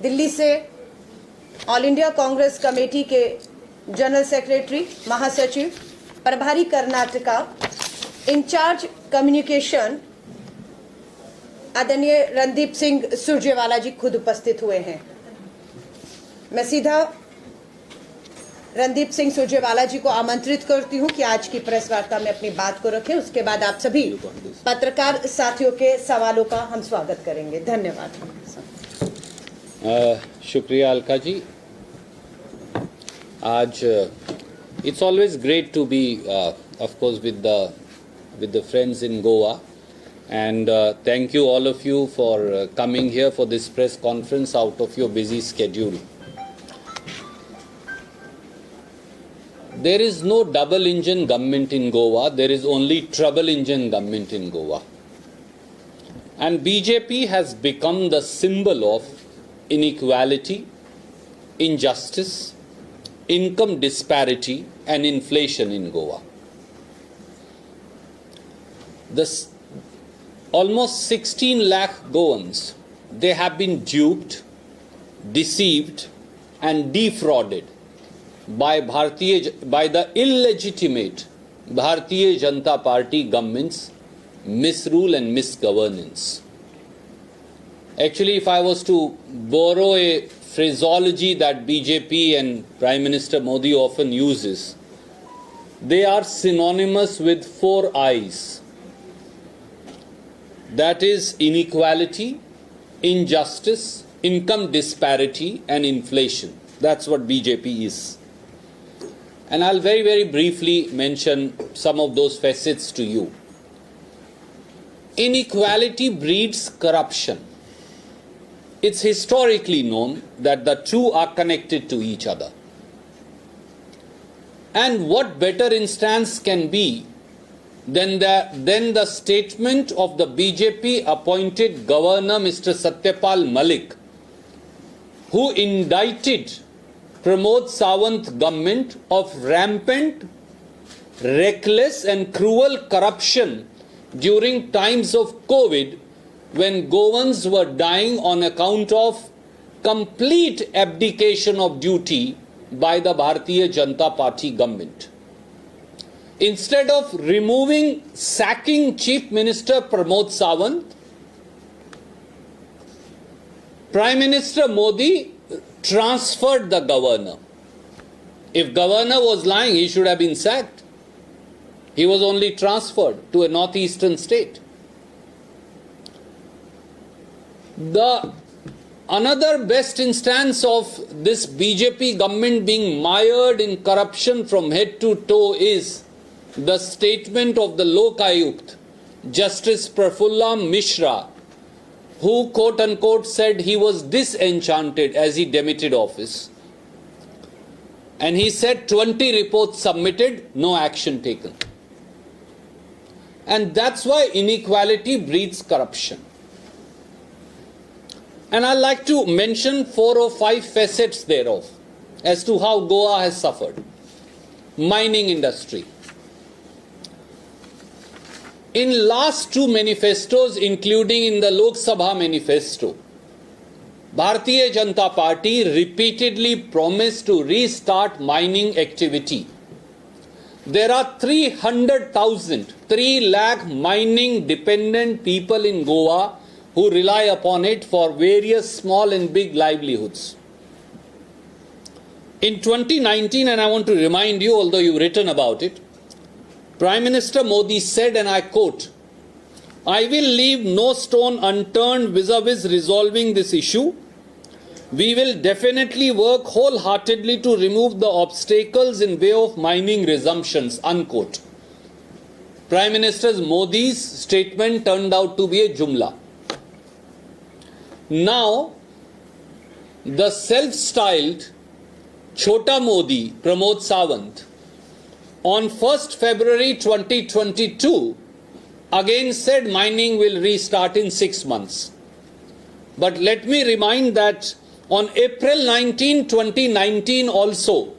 दिल्ली से all India Congress committee के general secretary, महासचिव, प्रभारी कर्नाटका, इंचार्ज कम्युनिकेशन आदरणीय रणदीप सिंह सुरजेवाला जी खुद उपस्थित हुए हैं। मैं सीधा रणदीप सिंह सुरजेवाला जी को आमंत्रित करती हूं कि आज की प्रेस वार्ता में अपनी बात को रखें। उसके बाद आप सभी पत्रकार साथियों के सवालों का हम स्वागत करेंगे। धन्यवाद। शुक्रिया अलका जी। आज it's always great to be of course with the friends in Goa, and thank you all of you for coming here for this press conference out of your busy schedule. There is no double engine government in Goa, there is only trouble engine government in Goa. And BJP has become the symbol of inequality, injustice, income disparity and inflation in Goa. Almost 16 lakh Goans, they have been duped, deceived and defrauded by the illegitimate Bharatiya Janata Party government's misrule and misgovernance. Actually, if I was to borrow a phraseology that BJP and Prime Minister Modi often uses, they are synonymous with 4 I's. That is inequality, injustice, income disparity and inflation. That's what BJP is. And I'll very, very briefly mention some of those facets to you. Inequality breeds corruption. It's historically known that the two are connected to each other. And what better instance can be than the statement of the BJP appointed governor Mr. Satyapal Malik, who indicted Pramod Sawant government of rampant, reckless and cruel corruption during times of COVID, when Goans were dying on account of complete abdication of duty by the Bharatiya Janata Party government. Instead of sacking Chief Minister Pramod Sawant, Prime Minister Modi transferred the governor. If governor was lying, he should have been sacked. He was only transferred to a northeastern state. Another best instance of this BJP government being mired in corruption from head to toe is the statement of the Lok Ayukt, Justice Prafulla Mishra, who quote unquote said he was disenchanted as he demitted office. And he said 20 reports submitted, no action taken. And that's why inequality breeds corruption. And I'd like to mention 4 or 5 facets thereof as to how Goa has suffered. Mining industry. In last 2 manifestos, including in the Lok Sabha manifesto, Bharatiya Janata Party repeatedly promised to restart mining activity. There are 300,000, 3 lakh mining dependent people in Goa who rely upon it for various small and big livelihoods. In 2019, and I want to remind you, although you've written about it, Prime Minister Modi said, and I quote, "I will leave no stone unturned vis-a-vis resolving this issue. We will definitely work wholeheartedly to remove the obstacles in way of mining resumptions," unquote. Prime Minister Modi's statement turned out to be a jumla. Now, the self-styled Chota Modi, Pramod Sawant, on 1st February 2022, again said mining will restart in 6 months. But let me remind that on April 19, 2019 also,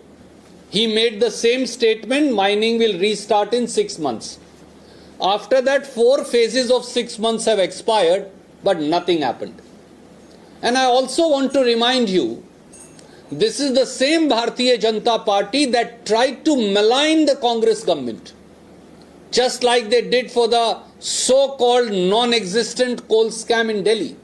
he made the same statement, mining will restart in 6 months. After that, 4 phases of 6 months have expired, but nothing happened. And I also want to remind you, this is the same Bharatiya Janata Party that tried to malign the Congress government, just like they did for the so-called non-existent coal scam in Delhi.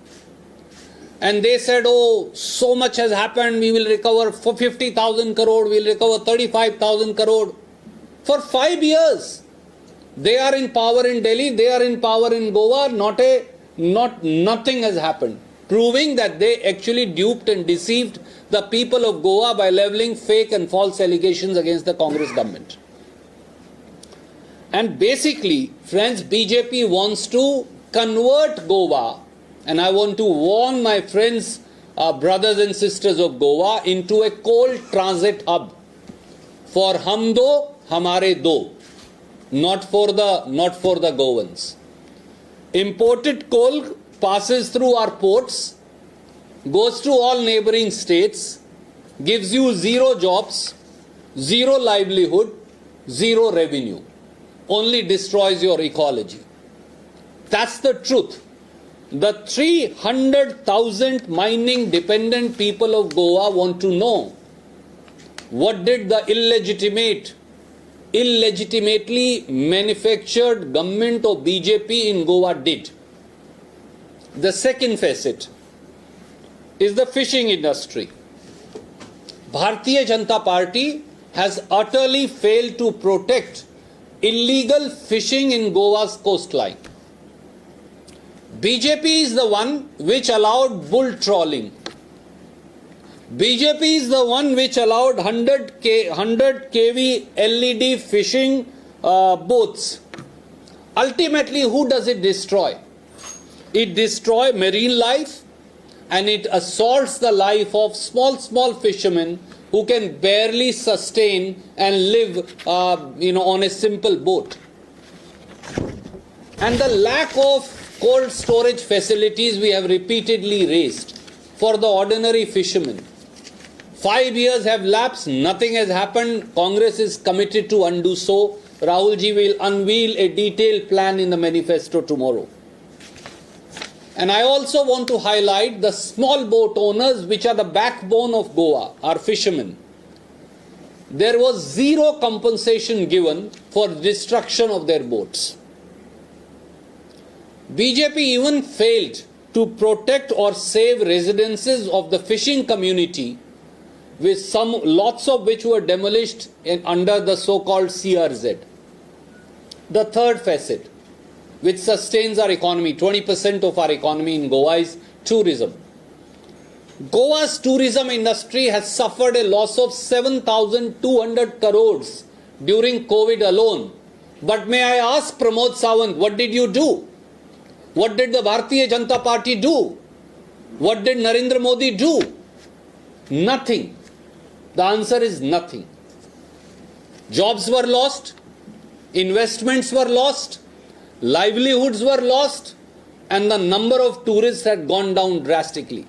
And they said, oh, so much has happened, we will recover for 50,000 crore, we will recover 35,000 crore. For 5 years, they are in power in Delhi, they are in power in Goa, nothing has happened, proving that they actually duped and deceived the people of Goa by levelling fake and false allegations against the Congress government. And basically, friends, BJP wants to convert Goa, and I want to warn my friends, brothers and sisters of Goa, into a coal transit hub for hum do, hamare do, not for the Goans. Imported coal passes through our ports, goes to all neighboring states, gives you zero jobs, zero livelihood, zero revenue, only destroys your ecology. That's the truth. The 300,000 mining dependent people of Goa want to know, what did the illegitimately manufactured government of BJP in Goa did? The second facet is the fishing industry. Bharatiya Janata Party has utterly failed to protect illegal fishing in Goa's coastline. BJP is the one which allowed bull trawling. BJP is the one which allowed 100 kV LED fishing boats. Ultimately, who does it destroy? It destroys marine life, and it assaults the life of small fishermen who can barely sustain and live on a simple boat. And the lack of cold storage facilities we have repeatedly raised for the ordinary fishermen. 5 years have lapsed, nothing has happened. Congress is committed to undo so. Rahul ji will unveil a detailed plan in the manifesto tomorrow. And I also want to highlight the small boat owners, which are the backbone of Goa, our fishermen. There was zero compensation given for destruction of their boats. BJP even failed to protect or save residences of the fishing community, with lots of which were demolished under the so-called CRZ. The third facet, which sustains our economy, 20% of our economy in Goa, is tourism. Goa's tourism industry has suffered a loss of 7,200 crores during COVID alone. But may I ask Pramod Sawant, what did you do? What did the Bharatiya Janata Party do? What did Narendra Modi do? Nothing. The answer is nothing. Jobs were lost, investments were lost, livelihoods were lost, and the number of tourists had gone down drastically.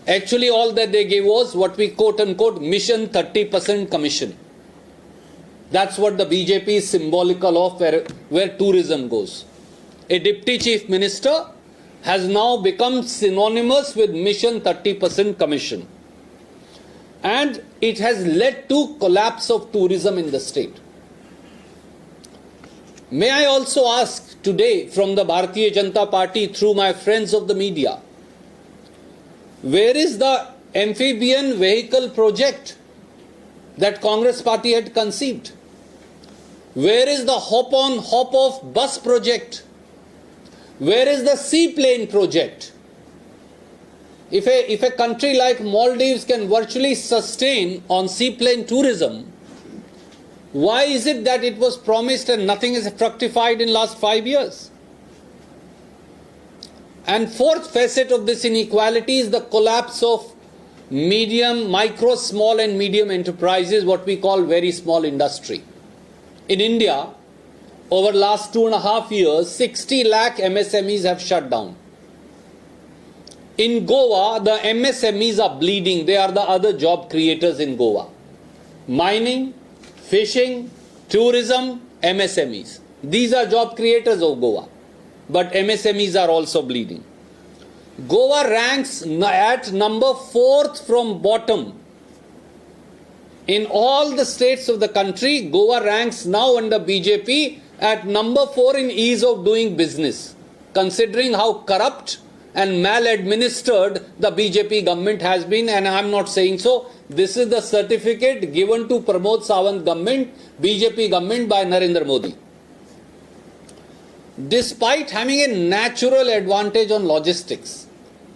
Actually, all that they gave was what we quote-unquote mission 30% commission. That's what the BJP is symbolical of, where tourism goes. A deputy chief minister has now become synonymous with mission 30% commission. And it has led to collapse of tourism in the state. May I also ask today from the Bharatiya Janata Party through my friends of the media, where is the amphibian vehicle project that Congress Party had conceived? Where is the hop-on, hop-off bus project? Where is the seaplane project? If a country like Maldives can virtually sustain on seaplane tourism, why is it that it was promised and nothing is fructified in last 5 years? And fourth facet of this inequality is the collapse of micro, small and medium enterprises, what we call very small industry. In India, over last 2.5 years, 60 lakh MSMEs have shut down. In Goa, the MSMEs are bleeding. They are the other job creators in Goa. Mining, fishing, tourism, MSMEs. These are job creators of Goa. But MSMEs are also bleeding. Goa ranks at number 4th from bottom. In all the states of the country, Goa ranks now under BJP at number 4 in ease of doing business, considering how corrupt and maladministered the BJP government has been. And I am not saying so. This is the certificate given to Pramod Sawant government, BJP government by Narendra Modi. Despite having a natural advantage on logistics,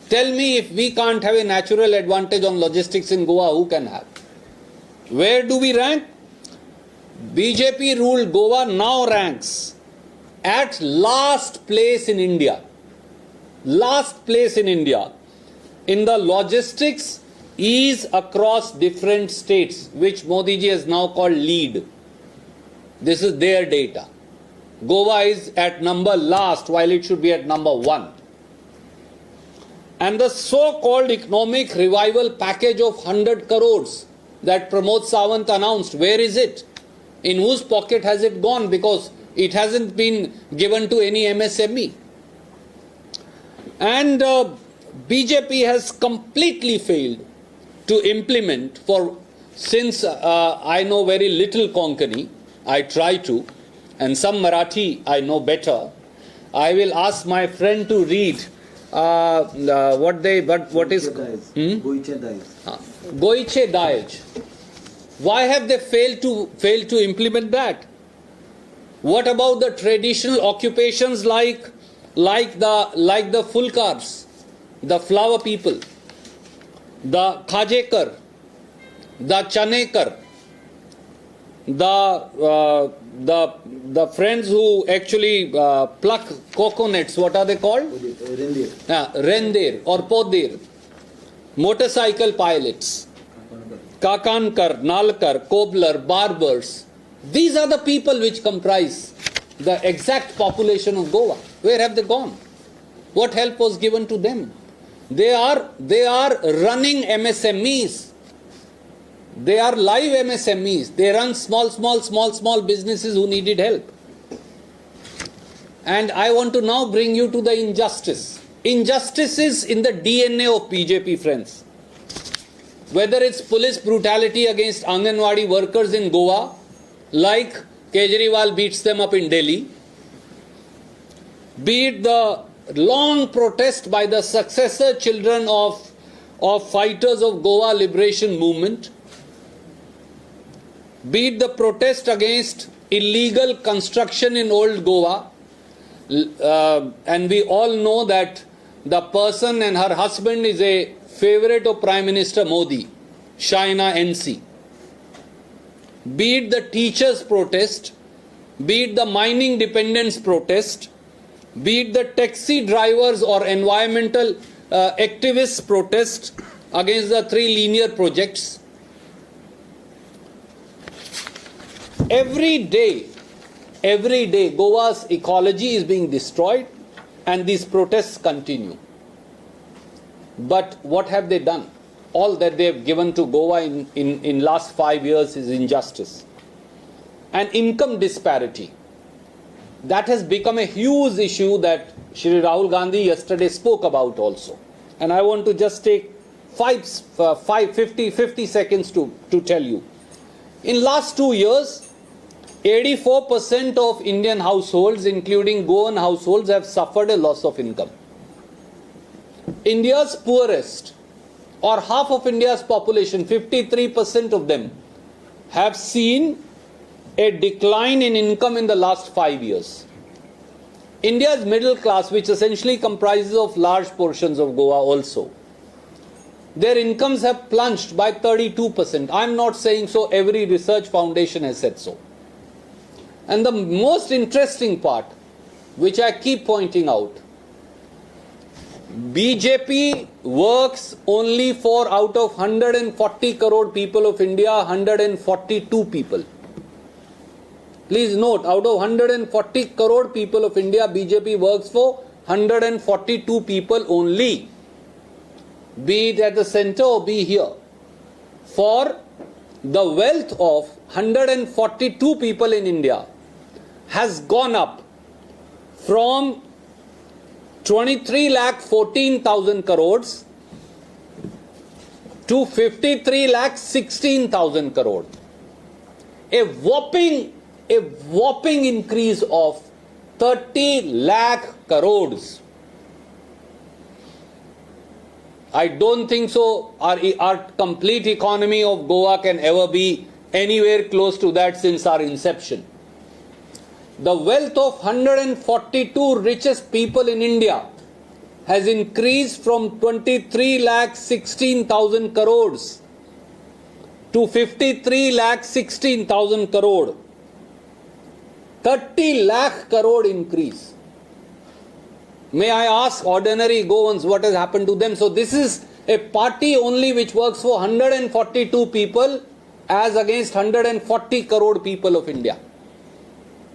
tell me, if we can't have a natural advantage on logistics in Goa, who can have? Where do we rank? BJP ruled Goa now ranks at last place in India. Last place in India in the logistics ease across different states, which Modi ji has now called lead. This is their data. Goa is at number last while it should be at number 1. And the so-called economic revival package of 100 crores that Pramod Sawant announced, where is it? In whose pocket has it gone? Because it hasn't been given to any MSME. And BJP has completely failed to implement, since I know very little Konkani, I try to, and some Marathi I know better. I will ask my friend to read what is Goiche Dayaj. Why have they failed to implement that? What about the traditional occupations like the Fulkars, the flower people, the Khajekar, the Chanekar, the friends who actually pluck coconuts, what are they called? Rendir or Podir. Motorcycle pilots, Kakankar, Nalkar, cobbler, barbers. These are the people which comprise the exact population of Goa. Where have they gone? What help was given to them? They are running MSMEs. They are live MSMEs. They run small businesses who needed help. And I want to now bring you to the injustice. Injustice is in the DNA of BJP, friends. Whether it's police brutality against Anganwadi workers in Goa, like Kejriwal beats them up in Delhi, be it the long protest by the successor children of fighters of Goa liberation movement, be it the protest against illegal construction in old Goa, and we all know that the person and her husband is a favorite of Prime Minister Modi, Shaina NC. Be it the teachers' protest, be it the mining dependents' protest, be it the taxi drivers or environmental activists' protest against the 3 linear projects. Every day, Goa's ecology is being destroyed and these protests continue. But what have they done? All that they have given to Goa in last 5 years is injustice. And income disparity. That has become a huge issue that Shri Rahul Gandhi yesterday spoke about also. And I want to just take 50 seconds to tell you. In last 2 years, 84% of Indian households, including Goan households, have suffered a loss of income. India's poorest, or half of India's population, 53% of them, have seen a decline in income in the last 5 years. India's middle class, which essentially comprises of large portions of Goa also, their incomes have plunged by 32%. I'm not saying so, every research foundation has said so. And the most interesting part, which I keep pointing out, BJP works only for, out of 140 crore people of India, 142 people. Please note, out of 140 crore people of India, BJP works for 142 people only. Be it at the center or be here. For the wealth of 142 people in India has gone up from 23,14,000 crores to 53,16,000 crore. A whopping increase of 30 lakh crores. I don't think so our complete economy of Goa can ever be anywhere close to that since our inception. The wealth of 142 richest people in India has increased from 23,16,000 crores to 53,16,000 crore. 30 lakh crore increase. May I ask ordinary Goans what has happened to them? So this is a party only which works for 142 people as against 140 crore people of India.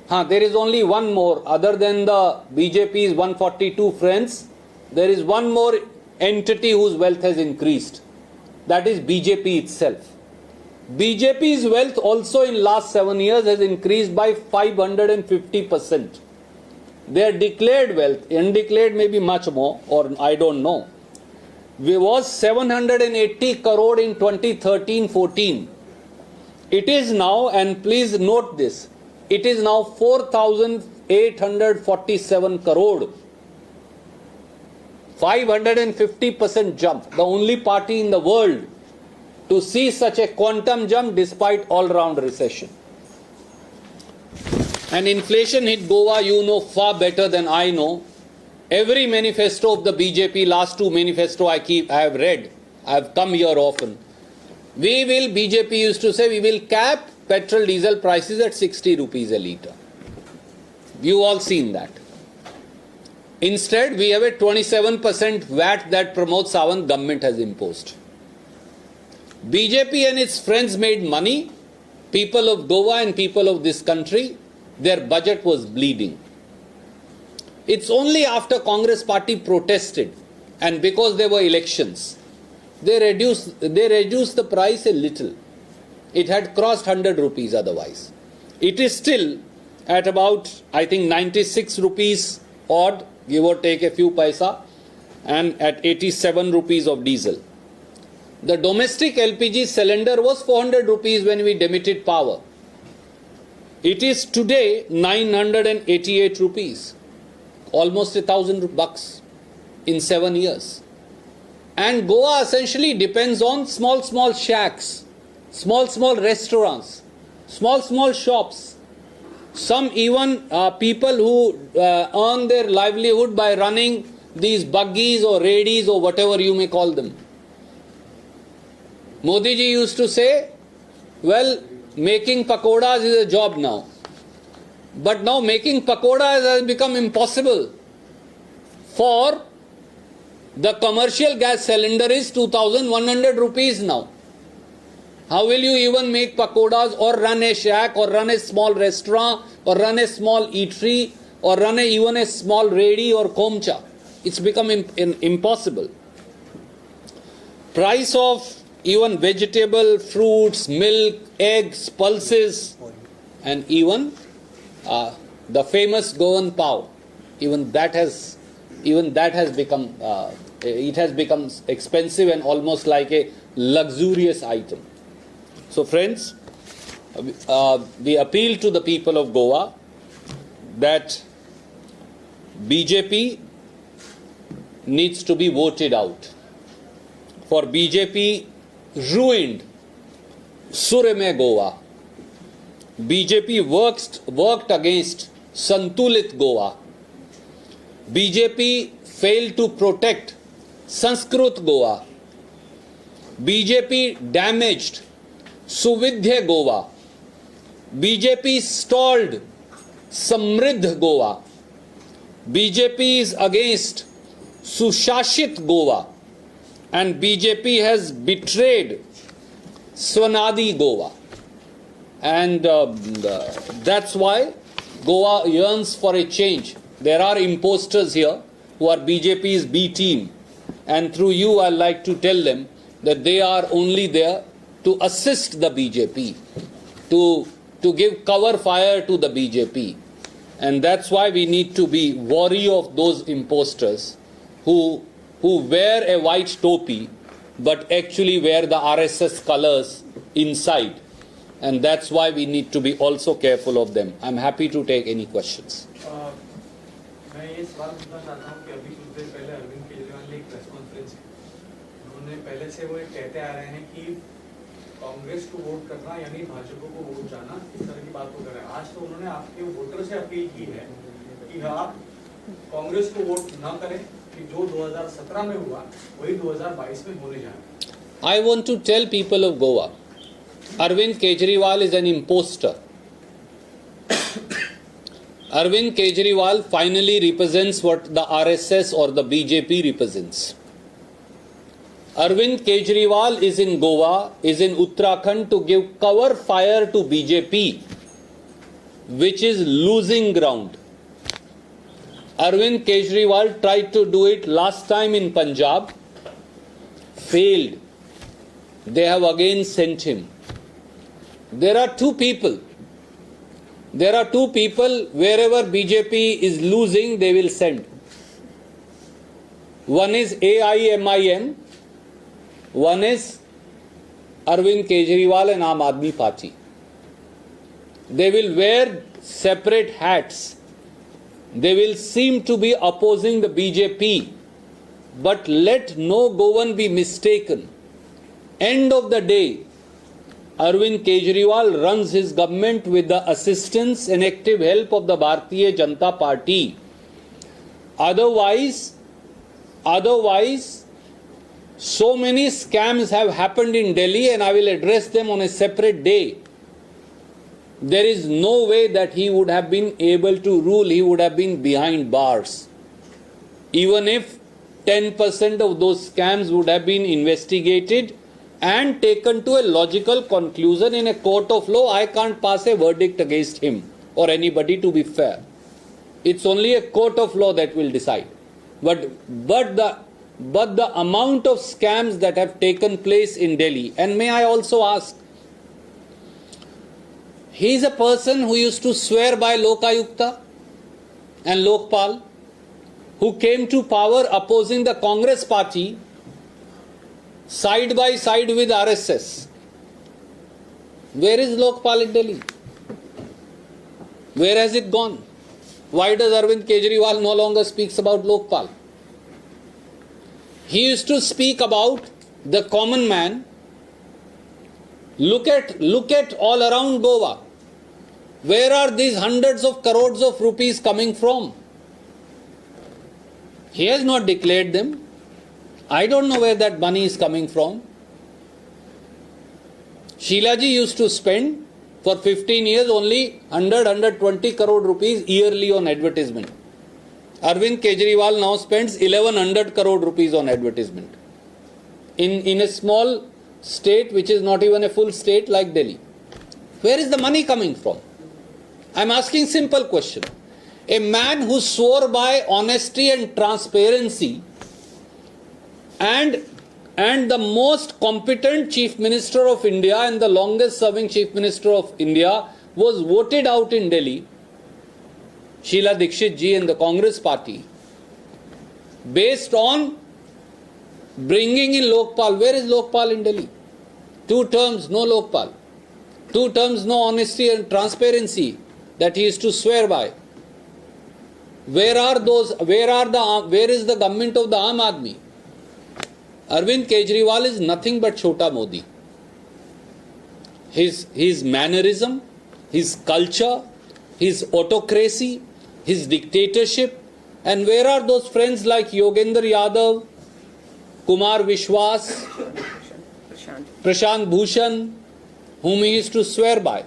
There is only one more, other than the BJP's 142 friends, there is one more entity whose wealth has increased. That is BJP itself. BJP's wealth also in last 7 years has increased by 550%. Their declared wealth, undeclared may be much more, or I don't know. It was 780 crore in 2013-14. It is now, and please note this, it is now 4,847 crore. 550% jump. The only party in the world to see such a quantum jump despite all-round recession. And inflation hit Goa, you know far better than I know. Every manifesto of the BJP, last two manifesto I have read, I have come here often. BJP used to say, we will cap petrol diesel prices at 60 rupees a litre. You all seen that. Instead, we have a 27% VAT that Pramod Sawant government has imposed. BJP and its friends made money. People of Goa and people of this country, their budget was bleeding. It's only after Congress party protested and because there were elections, they reduced the price a little. It had crossed 100 rupees otherwise. It is still at about, I think, 96 rupees odd, give or take a few paisa, and at 87 rupees of diesel. The domestic LPG cylinder was 400 rupees when we demitted power. It is today 988 rupees, almost $1,000 in 7 years. And Goa essentially depends on small shacks, small restaurants, small shops. Some even people who earn their livelihood by running these buggies or radies or whatever you may call them. Modi ji used to say, well, making pakoras is a job now. But now making pakoras has become impossible. For the commercial gas cylinder is 2,100 rupees now. How will you even make pakoras or run a shack or run a small restaurant or run a small eatery or run even a small redi or komcha? It's become impossible. Price of even vegetable, fruits, milk, eggs, pulses, and even the famous Goan pav, even that has become it has become expensive and almost like a luxurious item. So friends, we appeal to the people of Goa that BJP needs to be voted out. For BJP ruined Surme Goa. BJP worked against Santulit Goa. BJP failed to protect Sanskrit Goa. BJP damaged Suvidhya Goa. BJP stalled Samriddh Goa. BJP is against Sushashit Goa. And BJP has betrayed Swanadi Goa. And that's why Goa yearns for a change. There are imposters here who are BJP's B team. And through you, I'd like to tell them that they are only there to assist the BJP, to give cover fire to the BJP. And that's why we need to be wary of those imposters who wear a white topi but actually wear the RSS colors inside. And that's why we need to be also careful of them. I'm happy to take any questions. मैं ये सवाल पूछना चाहता हूँ कि अभी कुछ देर पहले अरविंद केजरीवाल ने एक प्रेस कॉन्फ्रेंस की, उन्होंने पहले से वो एक कहते आ रहे हैं कि कांग्रेस को वोट करना यानी भाजपा को वोट जाना, इस तरह की बात को कर रहे हैं। आज तो उन्होंने आपके वोटर से अपील की है कि आप कांग्रेस को वोट न करें, कि जो 2017 में हुआ वही 2022 में होने जा रहा है। I want to tell people of Goa, Arvind Kejriwal is an imposter. Arvind Kejriwal finally represents what the RSS or the BJP represents. Arvind Kejriwal is in Goa, is in Uttarakhand to give cover fire to BJP, which is losing ground. Arvind Kejriwal tried to do it last time in Punjab, failed. They have again sent him. There are two people. Wherever BJP is losing, they will send. One is AIMIM, one is Arvind Kejriwal and Aam Aadmi Party. They will wear separate hats. They will seem to be opposing the BJP. But let no Goan be mistaken. End of the day, Arvind Kejriwal runs his government with the assistance and active help of the Bharatiya Janata Party. Otherwise, so many scams have happened in Delhi, and I will address them on a separate day. There is no way that he would have been able to rule. He would have been behind bars. Even if 10% of those scams would have been investigated and taken to a logical conclusion in a court of law, I can't pass a verdict against him or anybody, to be fair. It's only a court of law that will decide. But the amount of scams that have taken place in Delhi, and may I also ask, he is a person who used to swear by Lokayukta and Lokpal, who came to power opposing the Congress party side by side with RSS. Where is Lokpal in Delhi? Where has it gone? Why does Arvind Kejriwal no longer speaks about Lokpal? He used to speak about the common man. Look at all around Goa. Where are these hundreds of crores of rupees coming from? He has not declared them. I don't know where that money is coming from. Sheilaji used to spend for 15 years only 120 crore rupees yearly on advertisement. Arvind Kejriwal now spends 1100 crore rupees on advertisement in a small state which is not even a full state like Delhi. Where is the money coming from? I'm asking simple question. A man who swore by honesty and transparency, and the most competent Chief Minister of India and the longest serving Chief Minister of India was voted out in Delhi, Sheila Dikshit ji and the Congress party, based on bringing in Lokpal. Where is Lokpal in Delhi? 2 terms, no Lokpal. 2 terms, no honesty and transparency that he is to swear by. Where is the government of the Aam Aadmi? Arvind Kejriwal is nothing but Chota Modi. His mannerism, his culture, his autocracy, his dictatorship, and where are those friends like Yogendra Yadav, Kumar Vishwas, Prashant Bhushan, whom he used to swear by?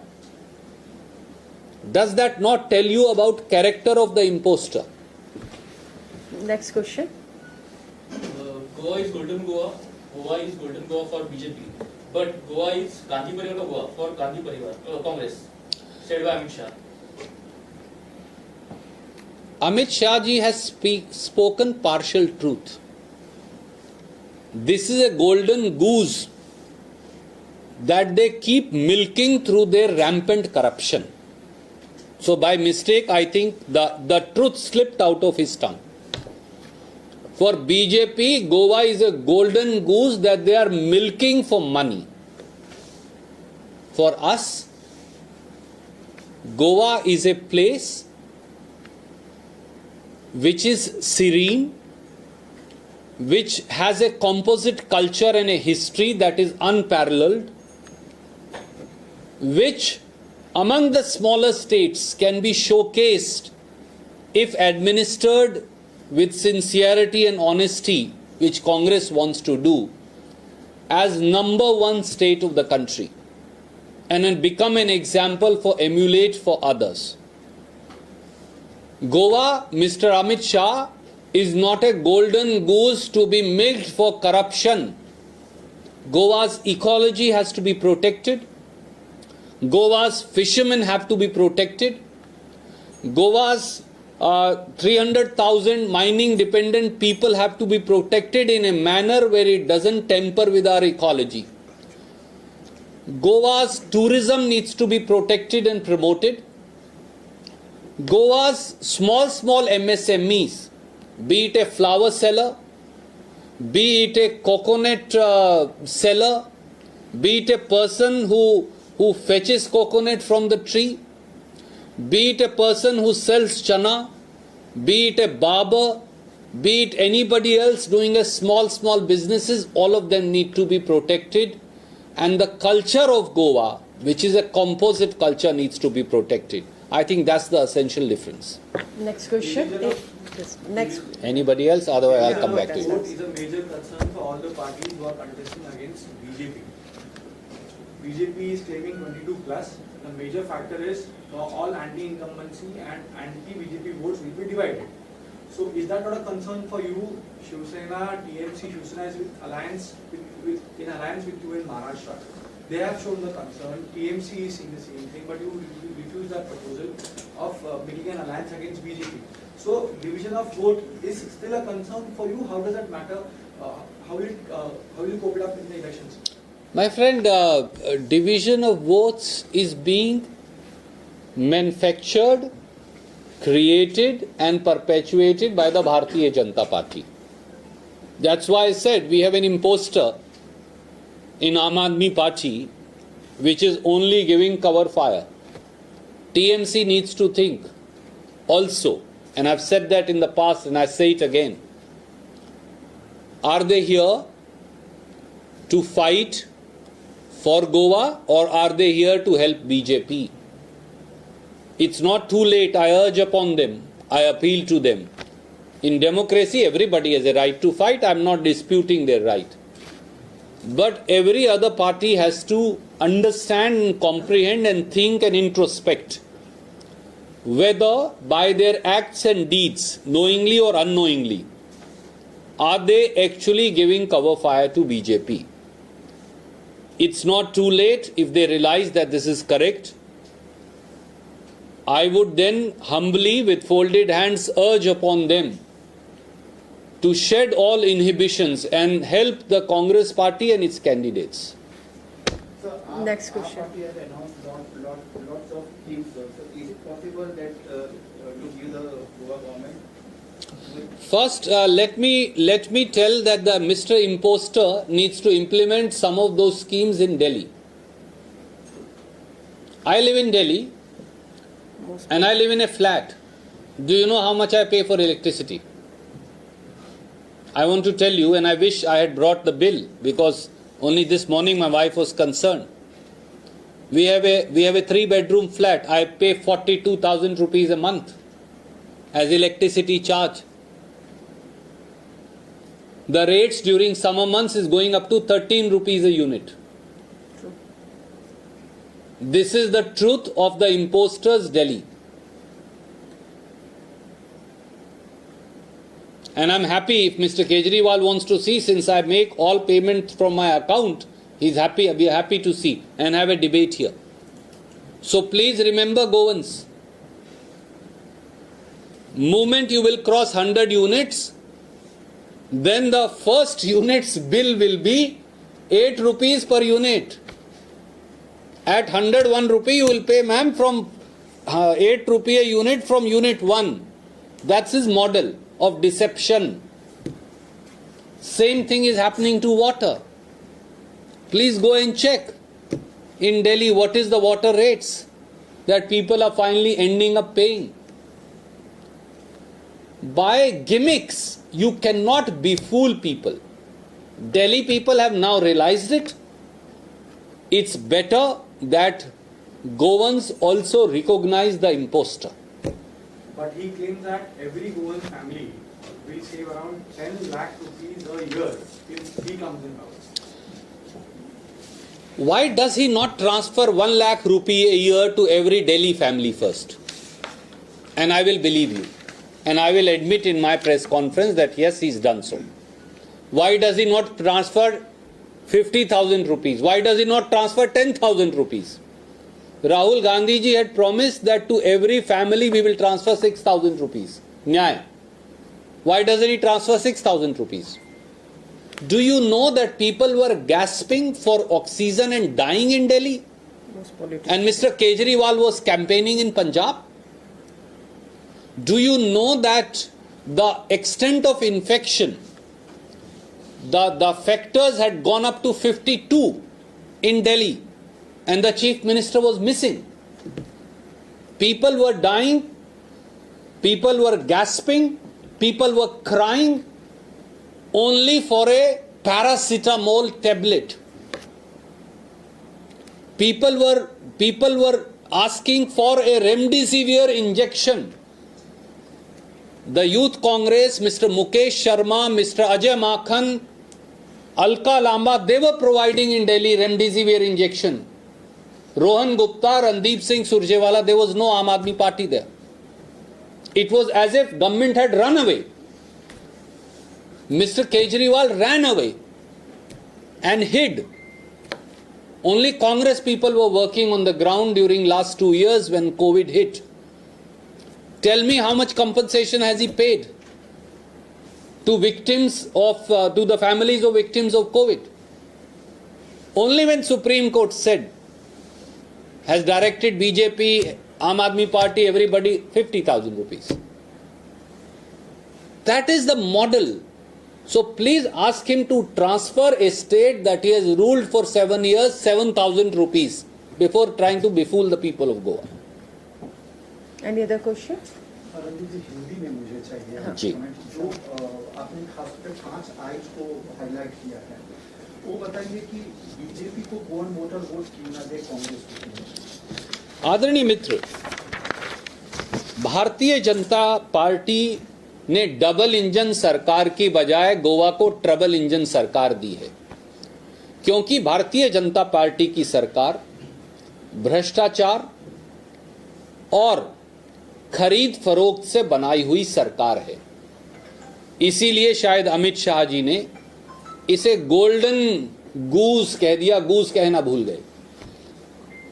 Does that not tell you about character of the imposter? Next question. Goa is Golden Goa. Goa is Golden Goa for BJP. But Goa is Gandhi Parivar Goa for Gandhi Parivar, Congress, said by Amit Shah. Amit Shah ji has spoken partial truth. This is a golden goose that they keep milking through their rampant corruption. So by mistake, I think the truth slipped out of his tongue. For BJP, Goa is a golden goose that they are milking for money. For us, Goa is a place which is serene, which has a composite culture and a history that is unparalleled, which among the smaller states can be showcased if administered with sincerity and honesty, which Congress wants to do, as number one state of the country, and then become an example for emulate for others. Goa, Mr. Amit Shah, is not a golden goose to be milked for corruption. Goa's ecology has to be protected. Goa's fishermen have to be protected. Goa's 300,000 mining dependent people have to be protected in a manner where it doesn't tamper with our ecology. Goa's tourism needs to be protected and promoted. Goa's small MSMEs, be it a flower seller, be it a coconut seller, be it a person who fetches coconut from the tree, be it a person who sells chana, be it a barber, be it anybody else doing a small businesses, all of them need to be protected. And the culture of Goa, which is a composite culture, needs to be protected. I think that's the essential difference. Next question. Next. Anybody else? Otherwise, I'll come back to you. Vote is a major concern for all the parties who are contesting against BJP. BJP is claiming 22 plus. The major factor is all anti-incumbency and anti-BJP votes will be divided. So is that not a concern for you? Shiv Sena, TMC, Shiv Sena is in alliance with you in Maharashtra. They have shown the concern. TMC is seeing the same thing, but you refuse that proposal of making an alliance against BJP. So division of vote is still a concern for you. How does that matter? How will you cope it up in the elections? My friend, division of votes is being manufactured, created and perpetuated by the Bharatiya Janata Party. That's why I said we have an imposter in Aam Aadmi Party which is only giving cover fire. TMC needs to think also, and I've said that in the past and I say it again. Are they here to fight for Goa or are they here to help BJP? It's not too late. I urge upon them. I appeal to them. In democracy, everybody has a right to fight. I'm not disputing their right. But every other party has to understand and comprehend and think and introspect whether by their acts and deeds, knowingly or unknowingly, are they actually giving cover fire to BJP. It's not too late. If they realize that this is correct, I would then humbly, with folded hands, urge upon them to shed all inhibitions and help the Congress party and its candidates. So, Next question. Our party has announced lots of schemes. So is it possible that to give the Goa government? First, let me tell that the Mr. Imposter needs to implement some of those schemes in Delhi. I live in Delhi and I live in a flat. Do you know how much I pay for electricity? I want to tell you, and I wish I had brought the bill because only this morning my wife was concerned. We have a 3-bedroom flat. I pay 42,000 rupees a month as electricity charge. The rates during summer months is going up to 13 rupees a unit. This is the truth of the imposter's Delhi. And I'm happy if Mr. Kejriwal wants to see, since I make all payments from my account, he's happy, I'll be happy to see and have a debate here. So please remember, Goans, moment you will cross 100 units, then the first unit's bill will be 8 rupees per unit. At 101 rupee you will pay, ma'am, from 8 rupee a unit from unit 1. That's his model of deception. Same thing is happening to water. Please go and check in Delhi what is the water rates that people are finally ending up paying. By gimmicks, you cannot befool people. Delhi people have now realized it. It's better that Goans also recognize the imposter. But he claims that every Goan family will save around 10 lakh rupees a year if he comes in power. Why does he not transfer 1 lakh rupee a year to every Delhi family first? And I will believe you. And I will admit in my press conference that yes, he's done so. Why does he not transfer 50,000 rupees? Why does he not transfer 10,000 rupees? Rahul Gandhi ji had promised that to every family we will transfer 6,000 rupees. Nyay. Why doesn't he transfer 6,000 rupees? Do you know that people were gasping for oxygen and dying in Delhi? And Mr. Kejriwal was campaigning in Punjab? Do you know that the extent of infection, the factors had gone up to 52 in Delhi and the chief minister was missing? People were dying, people were gasping, people were crying only for a paracetamol tablet. People were asking for a remdesivir injection. The Youth Congress, Mr. Mukesh Sharma, Mr. Ajay Makhan, Alka Lamba, they were providing in Delhi remdesivir injection. Rohan Gupta, Randeep Singh, Surjewala, there was no Aam Aadmi Party there. It was as if government had run away. Mr. Kejriwal ran away and hid. Only Congress people were working on the ground during last 2 years when COVID hit. Tell me how much compensation has he paid to victims of, to the families of victims of COVID? Only when Supreme Court said, has directed BJP, Aam Aadmi Party, everybody 50,000 rupees. That is the model. So please ask him to transfer a state that he has ruled for 7 years, 7,000 rupees before trying to befool the people of Goa. Any other question? Ranjit जी हिंदी में मुझे चाहिए जी। जो आपने खासकर 5 eyes को highlight किया है वो बताइए कि बीजेपी को कौन वोटर वोट क्यों ना दे कांग्रेस को? आदरणीय मित्र, भारतीय जनता पार्टी ने डबल इंजन सरकार की बजाय गोवा को ट्रबल इंजन सरकार दी है, क्योंकि भारतीय जनता पार्टी की सरकार भ्रष्टाचार और खरीद फरोख्त से बनाई हुई सरकार है। इसीलिए शायद अमित शाह जी ने इसे गोल्डन गूस कह दिया, गूस कहना भूल गए।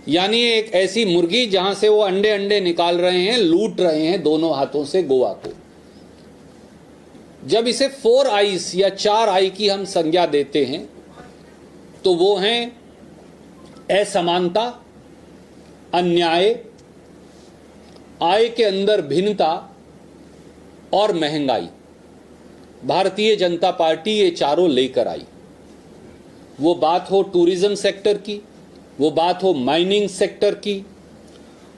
यानी एक ऐसी मुर्गी जहां से वो अंडे अंडे निकाल रहे हैं, लूट रहे हैं दोनों हाथों से गोवा को। जब इसे 4 आईज या 4 आई की हम संज्ञा देते हैं तो वो हैं असमानता, अन्याय, आय के अंदर भिन्नता और महंगाई। भारतीय जनता पार्टी ये चारों लेकर आई। वो बात हो टूरिज्म सेक्टर की, वो बात हो माइनिंग सेक्टर की,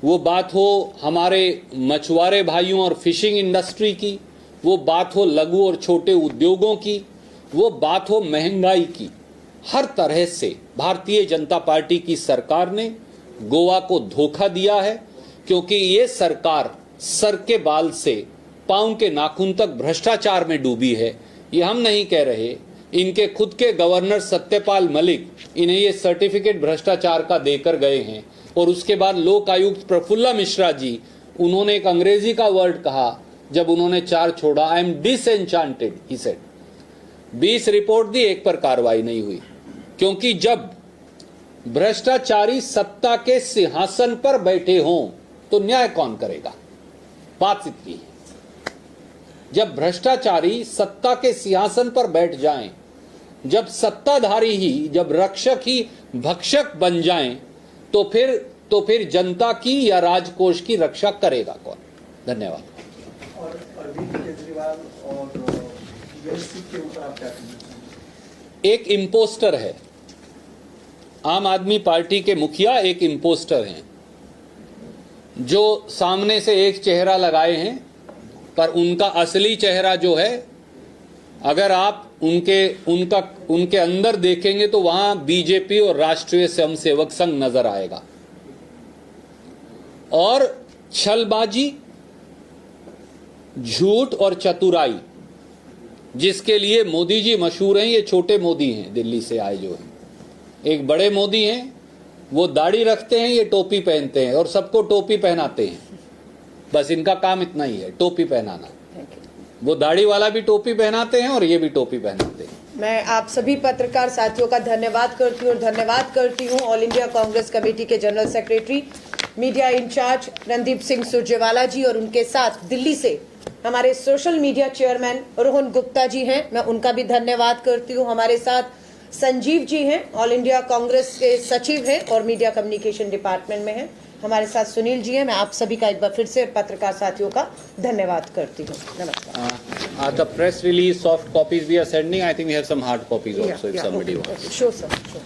वो बात हो हमारे मछुआरे भाइयों और फिशिंग इंडस्ट्री की, वो बात हो लघु और छोटे उद्योगों की, वो बात हो महंगाई की। हर तरह से भारतीय जनता पार्टी की सरकार ने गोवा को धोखा दिया है, क्योंकि ये सरकार सर के बाल से पांव के नाखून तक भ्रष्टाचार में डूबी है। ये हम नहीं कह रहे, इनके खुद के गवर्नर सत्यपाल मलिक इन्हें ये सर्टिफिकेट भ्रष्टाचार का देकर गए हैं। और उसके बाद लोक आयुक्त प्रफुल्ला मिश्रा जी, उन्होंने एक अंग्रेजी का वर्ड कहा जब उन्होंने 4 छोड़ा, I am disenchanted, he said. 20 report दी, एक पर कार्रवाई नहीं हुई, क्योंकि जब भ्रष्टाचारी सत्ता के सिंहासन पर बैठे हों तो न्याय कौन करेगा? बात इतनी है। जब भ्रष्टाचारी सत्ता के सिंहासन पर बैठ जाएं, जब सत्ताधारी ही, जब रक्षक ही भक्षक बन जाएं, तो तो फिर जनता की या राजकोष की रक्षा करेगा कौन? धन्यवाद। और अरविंद केजरीवाल और आईसीसी के ऊपर आप क्या कहना चाहेंगे? एक इम्पोस्टर है, आम आदमी पार्टी के मुखिया एक इम्पोस्टर हैं जो सामने से एक चेहरा लगाए हैं, पर उनका असली चेहरा जो है, अगर आप उनके अंदर देखेंगे तो वहां बीजेपी और राष्ट्रीय स्वयंसेवक संघ नजर आएगा। और छलबाजी, झूठ और चतुराई जिसके लिए मोदी जी मशहूर हैं, ये छोटे मोदी हैं दिल्ली से आए जो हैं। एक बड़े मोदी हैं, वो दाढ़ी रखते हैं, ये टोपी पहनते हैं और सबको टोपी पहनाते हैं। बस इनका काम इतना ही है, टोपी पहनाना। वो दाढ़ी वाला भी टोपी पहनाते हैं और ये भी टोपी पहनाते हैं। मैं आप सभी पत्रकार साथियों का धन्यवाद करती हूँ और धन्यवाद करती हूँ ऑल इंडिया कांग्रेस कमेटी के general secretary, media incharge Randeep Singh Surjewala ji, और उनके साथ दिल्ली से हमारे social media chairman Rohan Gupta ji हैं, मैं उनका भी धन्यवाद करती हूँ। हमारे साथ संजीव जी हैं, ऑल इंडिया कांग्रेस के सचिव हैं और मीडिया कम्युनिकेशन डिपार्टमेंट में हैं। हमारे साथ सुनील जी हैं। मैं आप सभी का एक बार फिर से पत्रकार साथियों का धन्यवाद करती हूँ। नमस्कार। The press release soft copies we are sending. I think we have some hard copies also if somebody wants. Sure, sir. Sure.